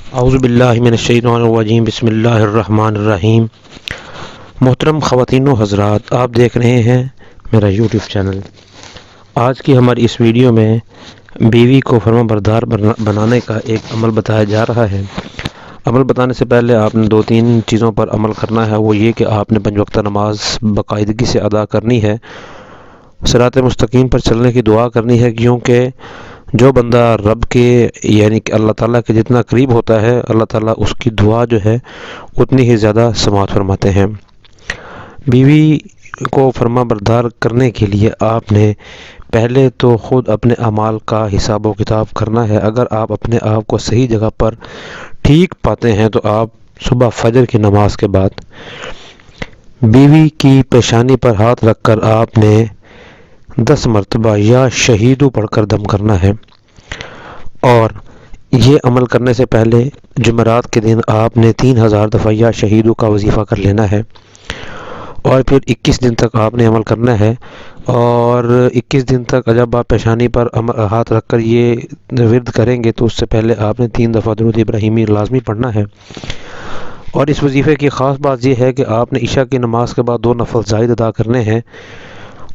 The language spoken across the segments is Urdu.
اعوذ باللہ من الشیطان الرجیم بسم اللہ الرحمن الرحیم۔ محترم خواتین و حضرات، آپ دیکھ رہے ہیں میرا یوٹیوب چینل۔ آج کی ہماری اس ویڈیو میں بیوی کو فرما بردار بنانے کا ایک عمل بتایا جا رہا ہے۔ عمل بتانے سے پہلے آپ نے 2-3 چیزوں پر عمل کرنا ہے۔ وہ یہ کہ آپ نے 5 وقتہ نماز باقاعدگی سے ادا کرنی ہے، صراط مستقیم پر چلنے کی دعا کرنی ہے، کیونکہ جو بندہ رب کے یعنی کہ اللہ تعالیٰ کے جتنا قریب ہوتا ہے، اللہ تعالیٰ اس کی دعا جو ہے اتنی ہی زیادہ سماعت فرماتے ہیں۔ بیوی کو فرما بردار کرنے کے لیے آپ نے پہلے تو خود اپنے اعمال کا حساب و کتاب کرنا ہے۔ اگر آپ اپنے آپ کو صحیح جگہ پر ٹھیک پاتے ہیں تو آپ صبح فجر کی نماز کے بعد بیوی کی پیشانی پر ہاتھ رکھ کر آپ نے 10 مرتبہ یا شہیدو پڑھ کر دم کرنا ہے، اور یہ عمل کرنے سے پہلے جمعرات کے دن آپ نے 3000 دفعہ یا شہیدو کا وظیفہ کر لینا ہے، اور پھر 21 دن تک آپ نے عمل کرنا ہے۔ اور 21 دن تک جب آپ پیشانی پر ہاتھ رکھ کر یہ ورد کریں گے تو اس سے پہلے آپ نے 3 دفعہ درود ابراہیمی لازمی پڑھنا ہے۔ اور اس وظیفے کی خاص بات یہ ہے کہ آپ نے عشاء کی نماز کے بعد 2 نفل زائد ادا کرنے ہیں۔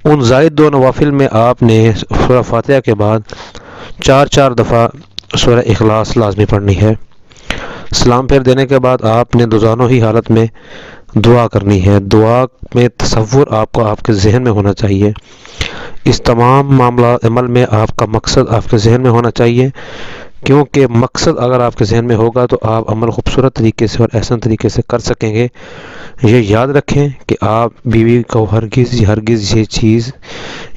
ان زائد 2 نوافل میں آپ نے سورہ فاتحہ کے بعد 4 دفعہ سورہ اخلاص لازمی پڑھنی ہے۔ سلام پھیر دینے کے بعد آپ نے دونوں ہی حالت میں دعا کرنی ہے۔ دعا میں تصور آپ کو آپ کے ذہن میں ہونا چاہیے۔ اس تمام معاملات عمل میں آپ کا مقصد آپ کے ذہن میں ہونا چاہیے، کیونکہ مقصد اگر آپ کے ذہن میں ہوگا تو آپ عمل خوبصورت طریقے سے اور احسن طریقے سے کر سکیں گے۔ یہ یاد رکھیں کہ آپ بیوی کو ہرگز یہ چیز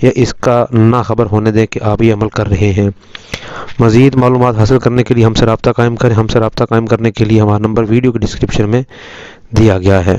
یا اس کا نہ خبر ہونے دیں کہ آپ یہ عمل کر رہے ہیں۔ مزید معلومات حاصل کرنے کے لیے ہم سے رابطہ قائم کریں۔ ہم سے رابطہ قائم کرنے کے لیے ہمارا نمبر ویڈیو کے ڈسکرپشن میں دیا گیا ہے۔